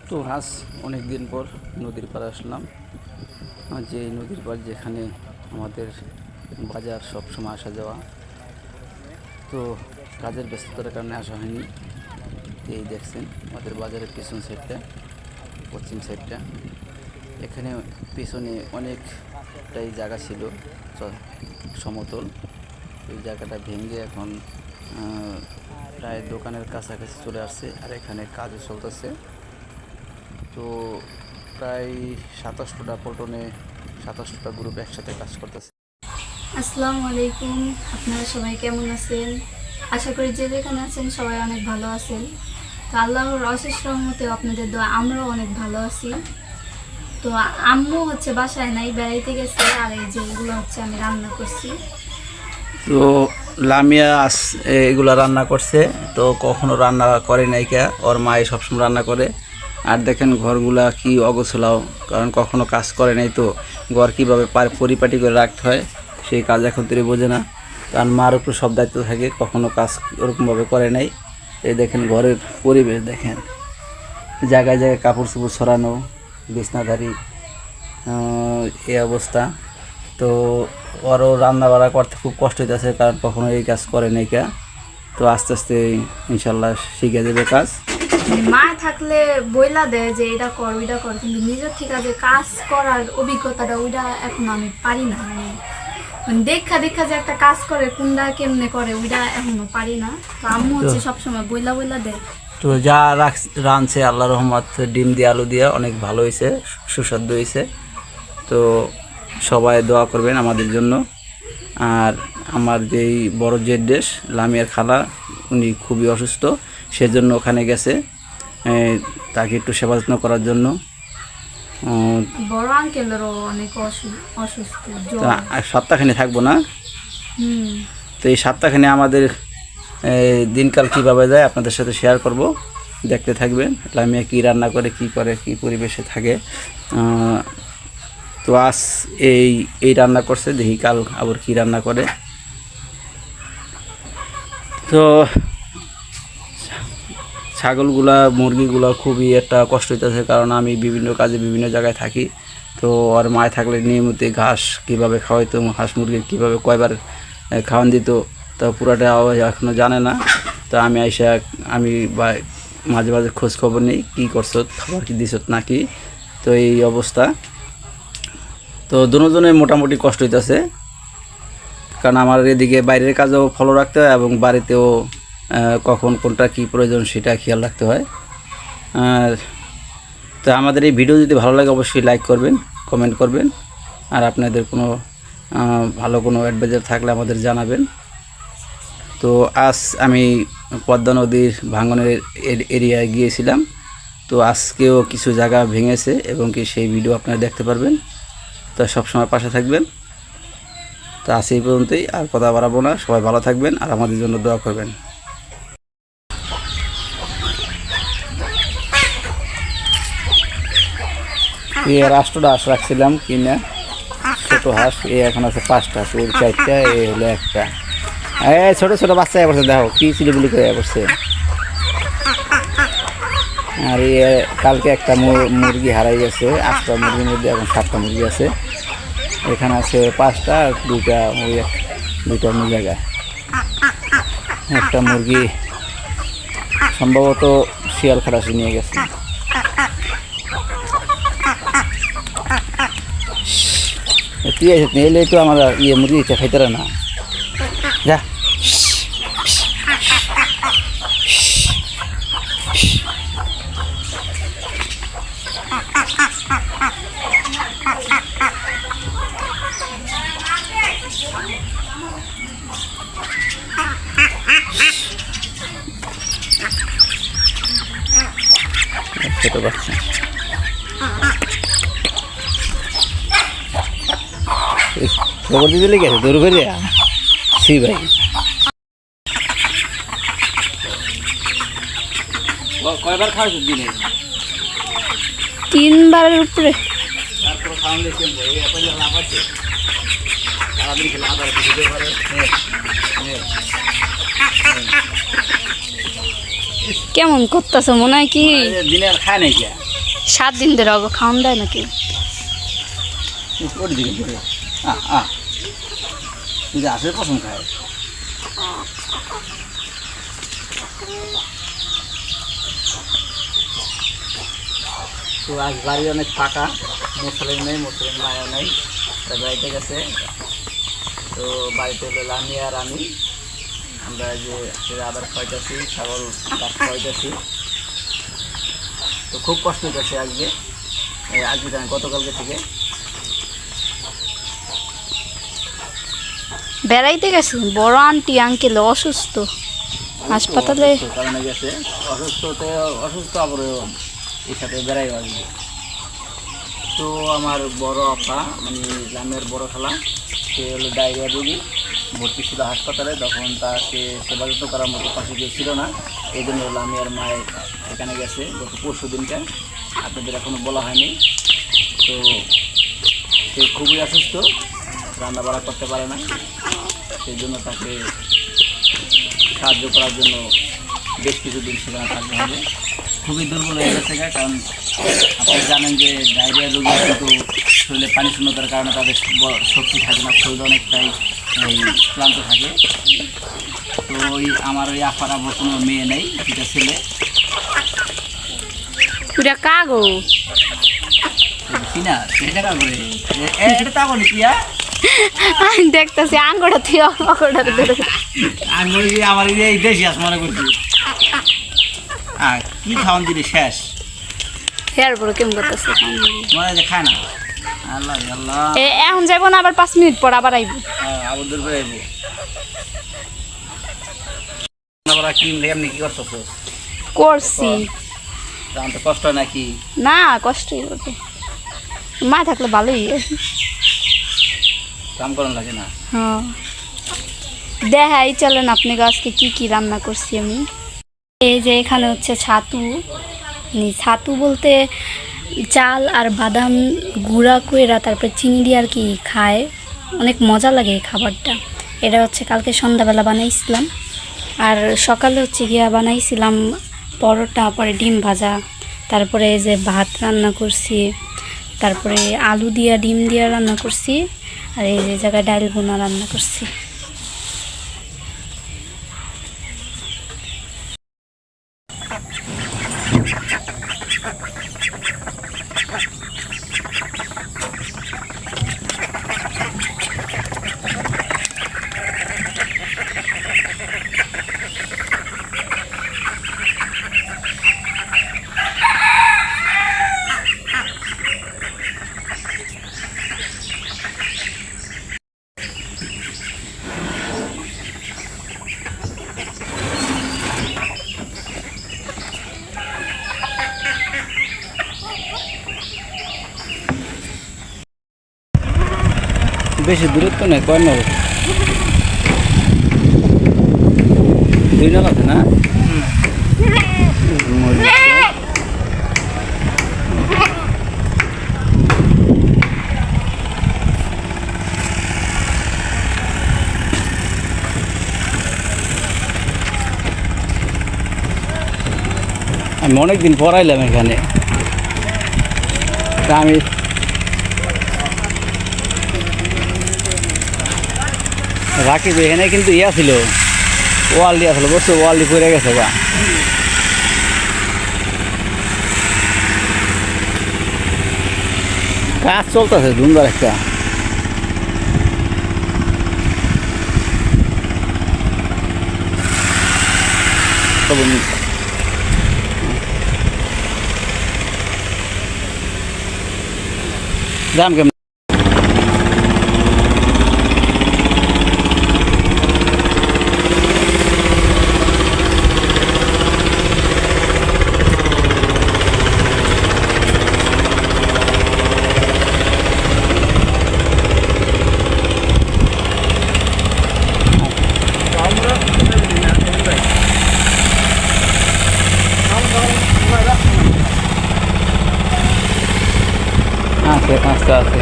তো আজ অনেক দিন পর নদীর পাড়ে আসলাম। যে এই নদীর পাড় যেখানে আমাদের বাজার সবসময় আসা যাওয়া, তো কাজের ব্যস্ততার কারণে আসা হয়নি। এই দেখছেন আমাদের বাজারের পেছন সাইডটা, পশ্চিম সাইডটা, এখানে পেছনে অনেকটাই জায়গা ছিল সমতল। এই জায়গাটা ভেঙে এখন প্রায় দোকানের কাছাকাছি চলে আসছে, আর এখানে কাজও চলতেছে। তো প্রায় 27টা পল্টনে 27টা গ্রুপ একসাথে কাজ করতেছে। আসসালামু আলাইকুম, আপনারা সবাই কেমন আছেন? আশা করি যে যেখানে আছেন সবাই অনেক ভালো আছেন। তো আল্লাহর অশেষ রহমতে আপনাদের দোয়া আমরাও অনেক ভালো আছি। তো আম্মু হচ্ছে বাসায় নাই, বেড়াইতে গেছে, আর এই যে এগুলো হচ্ছে আমি রান্না করছি। তো লামিয়া এগুলা রান্না করছে, তো কখনো রান্না করে নাই কে, ওর মায়ে সবসময় রান্না করে। আর দেখেন ঘরগুলা কি অগোছলাও, কারণ কখনো কাজ করে নাই, তো ঘর কীভাবে পরিপাটি করে রাখতে হয় সেই কাজ এখন তিনি বোঝে না, কারণ মার উপর সব দায়িত্ব থাকে, কখনো কাজ ওরকমভাবে করে নাই। এই দেখেন ঘরের পরিবেশ দেখেন, জায়গায় জায়গায় কাপড় চোপড় ছড়ানো, বিছনাধারী, এই অবস্থা। তো ওরও রান্না বাড়া করতে খুব কষ্ট হইতেছে, কারণ কখনো এই কাজ করে নাই কে। তো আস্তে আস্তে ইনশাল্লাহ শিখে যাবে কাজ। মা থাকলে বইলা দেয় যে এটা কর ওইটা কর, কিন্তু নিজের থেকে যে কাজ করার অভিজ্ঞতাটা ওইটা এখন আমি পারি না। মানে দেখা দেখা যে একটা কাজ করে কোনটা কেমনে করে ওইটা এখনো পারি না। তো আম্মু হচ্ছে সবসময় বইলা বইলা দেয়। তো যা রাঁধছে আল্লাহ রহমত, ডিম দিয়ে আলু দিয়ে অনেক ভালো হয়েছে, সুস্বাদু হয়েছে। তো সবাই দোয়া করবেন আমাদের জন্য। আর আমার যেই বড় দেশ লামিয়ার খালা, উনি খুবই অসুস্থ, সেজন্য ওখানে গেছে তাকে একটু সেবা যত্ন করার জন্য। বড় আঙ্কেলেরও অনেক অসুস্থ, জ্বর। সপ্তাহখানি থাকবো না। হুম। তো এই সপ্তাহখানি আমাদের দিনকাল কীভাবে যায় আপনাদের সাথে শেয়ার করব, দেখতে থাকবেন। লামিয়া কী রান্না করে, কি করে, কি পরিবেশে থাকে। তো আজ এই রান্না করছে, দেখি কাল আবার কী রান্না করে। তো ছাগলগুলা মুরগিগুলা খুবই একটা কষ্ট হইতেছে, কারণ আমি বিভিন্ন কাজে বিভিন্ন জায়গায় থাকি। তো আর মায় থাকলে নিয়মিত ঘাস কীভাবে খাওয়াইতো, হাঁস মুরগির কীভাবে কয়বার খাওয়ান দিত, তো পুরাটা এখনও জানে না। তো আমি মাঝে মাঝে খোঁজ খবর নিই, কী করছো, খাবার কি দিছত নাকি। তো এই অবস্থা। তো দুজনে মোটামুটি কষ্ট হইতেছে, কারণ আমার এদিকে বাইরের কাজেও ফলো রাখতে হয় এবং বাড়িতেও কখন কোনটা কী প্রয়োজন সেটা খেয়াল রাখতে হয়। আর তো আমাদের এই ভিডিও যদি ভালো লাগে অবশ্যই লাইক করবেন, কমেন্ট করবেন, আর আপনাদের কোনো ভালো কোনো অ্যাডভাইজার থাকলে আমাদের জানাবেন। তো আজ আমি পদ্মা নদীর ভাঙনের এরিয়ায় গিয়েছিলাম। তো আজকেও কিছু জায়গা ভেঙেছে এবং কি সেই ভিডিও আপনারা দেখতে পারবেন। তো সবসময় পাশে থাকবেন। তো আজ এই পর্যন্তই, আর কথা বাড়াবো না। সবাই ভালো থাকবেন আর আমাদের জন্য দোয়া করবেন। এই রাষ্ট্রটা হাঁস রাখছিলাম কিনা, ছোটো হাঁস, এখন আছে 5টা হাঁস, ওর 4টা, হলো একটা। ছোটো ছোটো বাচ্চা পড়ছে, দেখো কি চিলিগুলি করে পড়ছে। আর কালকে একটা মুরগি হারাই গেছে, 8টা মুরগির মধ্যে এখন 7টা মুরগি আছে। এখানে আছে 5টা, আর দুইটা অন্য জায়গায়। একটা মুরগি সম্ভবত শিয়াল খাটাসি নিয়ে গেছে। তুই এলে তো আমার মুরগি খাইতে না, যা। ছোট বাচ্চা খবর দিতে লেগে গেছে দৌড় করে সি ভাই। কয়বার খাওয়াইছো দিনে? 3বারের উপরে। তারপর খাওয়ান দেখছি লাভ আছে, সারাদিন খেলে আবার দিতে পারে। কেমন করতেছ মনে হয় কি দিনে আর খায় নাই কে? 7 দিন ধরে ওকে খাওয়ান দেয় নাকি? ওর দিকে ঘুরে তুই যে আসে পছন্দ খায়। তো আজ বাড়ি অনেক ফাঁকা, মুসলিম নেই, মুসলিম মায়ও নেই, তাই বাড়িতে গেছে। তো বাড়িতে হলো আমি আর আমরা যে আবার খাওয়াইতেছি, ছাগল গাছ খাওয়াইতেছি। তো খুব কষ্ট হইতেছে আজকে গতকালকে থেকে। বেড়াইতে গেছে বড় আন্টি আঙ্কেল অসুস্থ, হাসপাতালে কারণে গেছে। অসুস্থ আবার এর সাথে বেড়াই আসবে। তো আমার বড় আপা মানে গ্রামের বড় খালা, সে হলো ডায়রিয়া রোগী, ভর্তি ছিল হাসপাতালে। তখন তাকে সেবা যত্ন করার মতো পাশে কেউ ছিল না, এই জন্য হলো আমি আর মায়ের এখানে গেছে গত পরশু দিনটা, আপনাদের এখনও বলা হয়নি। তো সে খুবই অসুস্থ, রান্না বাড়া করতে পারে না, সেই জন্য তাকে সাহায্য করার জন্য বেশ কিছুদিন সেখানে থাকতে হবে। খুবই দুর্বল হয়ে গেছে, কারণ আপনি জানেন যে ডায়রিয়া রোগী কিন্তু শরীরে পানি শূন্যতার কারণে তাদের শক্তি থাকে না, শরীর অনেকটাই ক্লান্ত থাকে। তো আমার ওই আপার আবার কোনো মেয়ে নেই, দুটা ছেলে। কাগো চিনা সেটা কাগরে এটা তা বলি প্রিয়া, আমি দেখতেছি আঙ্গুটা তুই অঙ্গটা আঙ্গুর আমার এই দেশি আস মনে করছি। কি খাওয়ান দিলি শেষ হেয়ার পরে কেমন করতেছে মনে হয় যে খায় না। আল্লাহ আল্লাহ, এখন যাইব না, আবার 5 মিনিট পর আবার আইব। আবার দূর করে আইব। ক্রিম দিয়ে এমনি কি করছো? করছি তো কষ্ট হয় নাকি? না, কষ্টই ওঠে, মা থাকলে ভালোই কাম করানো লাগে না। হ্যাঁ, দেখাই চলেন আপনাকে আজকে কি কি রান্না করছি আমি। এই যে এখানে হচ্ছে ছাতু, ছাতু বলতে চাল আর বাদাম গুঁড়া কইরা তারপরে চিনি দিয়ে আর কি খায়, অনেক মজা লাগে এই খাবারটা। এটা হচ্ছে কালকে সন্ধ্যাবেলা বানাইছিলাম, আর সকালে হচ্ছে গিয়া বানাইছিলাম পরোটা, পরে ডিম ভাজা, তারপরে এই যে ভাত রান্না করছি, তারপরে আলু দিয়া ডিম দিয়া রান্না করছি, আর এই যে জায়গায় ডাল বোনা রান্না করছি। বেশি দূরত্ব নেই, কয় নল 2 নল আছে না? আমি অনেকদিন পড়াইলাম এখানে, আমি রাখি এখানে কিন্তু ইয়া ছিল, ওয়াল দিয়া ছিল, বসে ওয়াল দিয়ে পড়ে গেছে বা কাজ চলতেছে ধুমধার একটা। দাম কেমন? আছে 5টা আছে।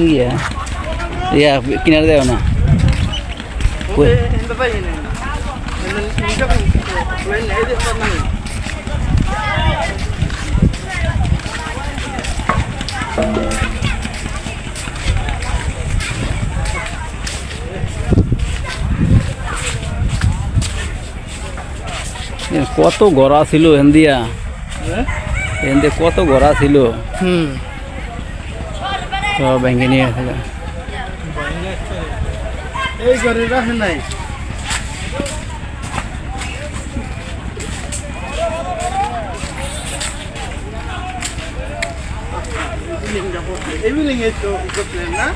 ইয়া ইয়া কিনারে দেও না কই? কত গড়া ছিল হেন্দিয়া, হেন্দে কত গড়া ছিল, সব ভেঙে নিয়ে গেছে। এই ঘরে রাখে নাই এই বিল্ডিং এ তো করলেন না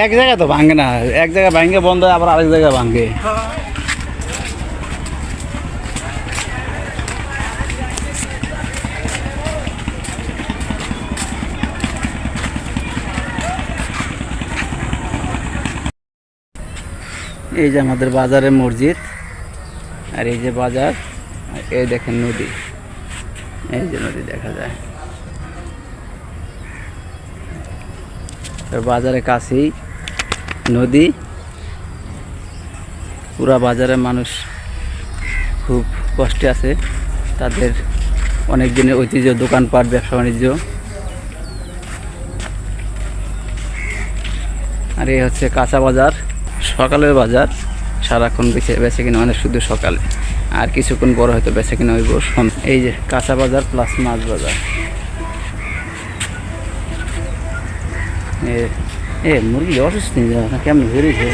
এক জায়গায় তো ভাঙে না, এক জায়গায় ভাঙে বন্ধ হয় আবার আরেক জায়গায় ভাঙে। এই যে আমাদের বাজারের মসজিদ, আর এই যে বাজার, আর এই দেখেন নদী, এই যে নদী দেখা যায়। বাজারের কাছেই নদী, পুরা বাজারের মানুষ খুব কষ্টে আছে, তাদের অনেক দিনের ঐতিহ্য, দোকানপাট, ব্যবসা বাণিজ্য। আর এই হচ্ছে কাঁচা বাজার, সকালের বাজার, সারাক্ষণ বেচে কিনা মানে শুধু সকালে, আর কিছুক্ষণ বড় হয়তো বেচে কিনা হইব। এই যে কাঁচা বাজার প্লাস মাছ বাজার। এ মুরগি অসুস্থ নিয়ে যাওয়া না কেমন বেরিয়েছে।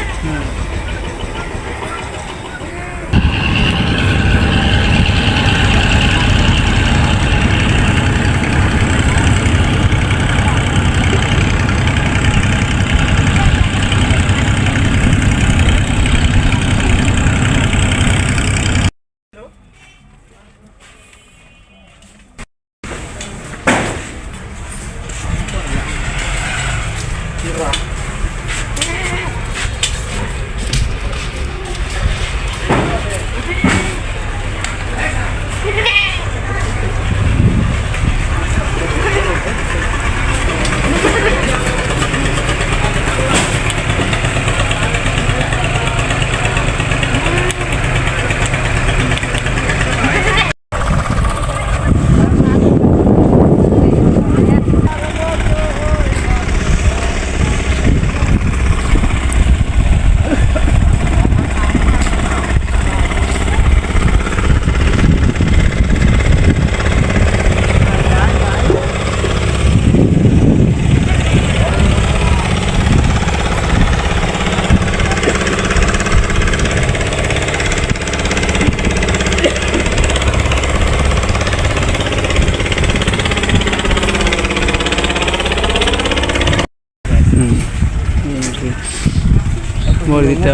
মসজিদটা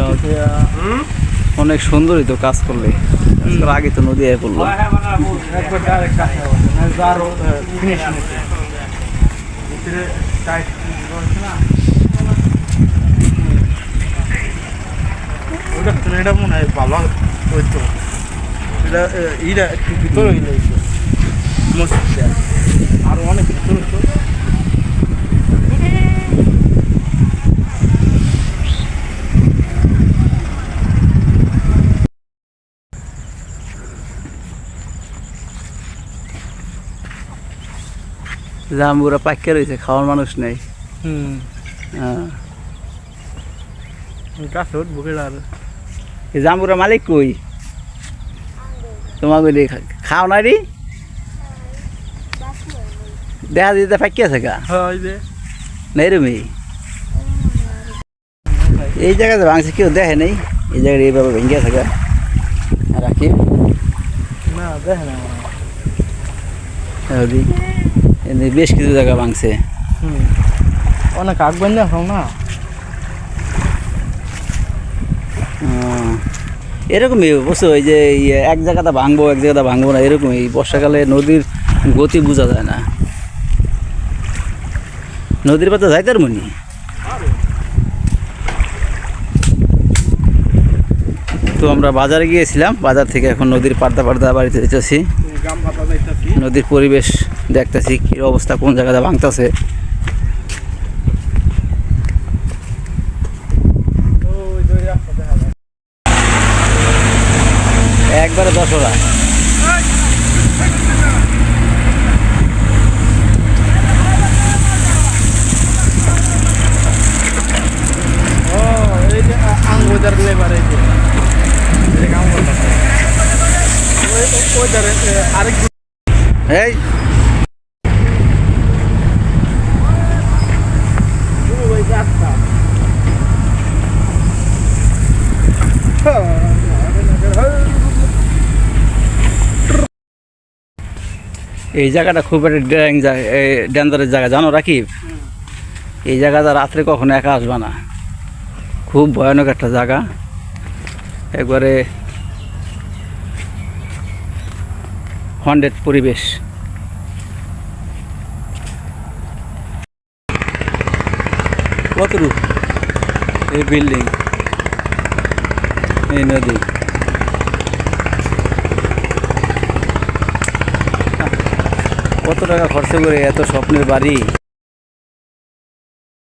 অনেক সুন্দরই তো, কাজ করলে আগে তো নদী আয় পড়লো। এটা মনে হয় ভালো হইতো, এটা ইটা একটু ভিতরে হইলে মসজিদটা আরো অনেক ভিতরে হইতো। জাম্বুরা পাক্কা রয়েছে, খাওয়ার মানুষ নেই। গাছ বুকে আর এই জাম্বুরা মালিক কই? তোমাকে খাও না রে, দেখা দিতে পাক্কি আছে গা নেই রুমি। এই জায়গাতে ভাঙছে কেউ দেখে নেই, এই জায়গায় এইভাবে ভেঙে আছে গা রাখি না দেখে না বেশ কিছু জায়গা ভাঙছে। অনেক আগ বান্ধে খাও না, এরকমই বুঝছো, ওই যে এক জায়গাটা ভাঙবো এক জায়গাটা ভাঙবো না, এরকমই। বর্ষাকালে নদীর গতি বোঝা যায় না, নদীর পাতা যাইতে আর মনি। তো আমরা বাজারে গিয়েছিলাম, বাজার থেকে এখন নদীর পাড়দা পাড়দা বাড়িতে যেতেছি। নদীর পরিবেশ দেখতেছি কী অবস্থা, কোন জায়গাটা ভাঙতেছে। ওই যে রাস্তা দেখা যায়। একবারে দশরা। ও এই যে আঙ্গুদার লেবার এই যে কাম করতেছে ওই ধারে আরেক এই ওই রাস্তা এই জায়গাটা খুব একটা ডেঞ্জারের জায়গা, জানো রাকিব? এই জায়গাটা রাত্রে কখনো একা আসবে না, খুব ভয়ানক একটা জায়গা। একবারে হন্ডেড পরিবেশ। কতটুকু এই বিল্ডিং, এই নদী। কত টাকা খরচ করে এত স্বপ্নের বাড়ি।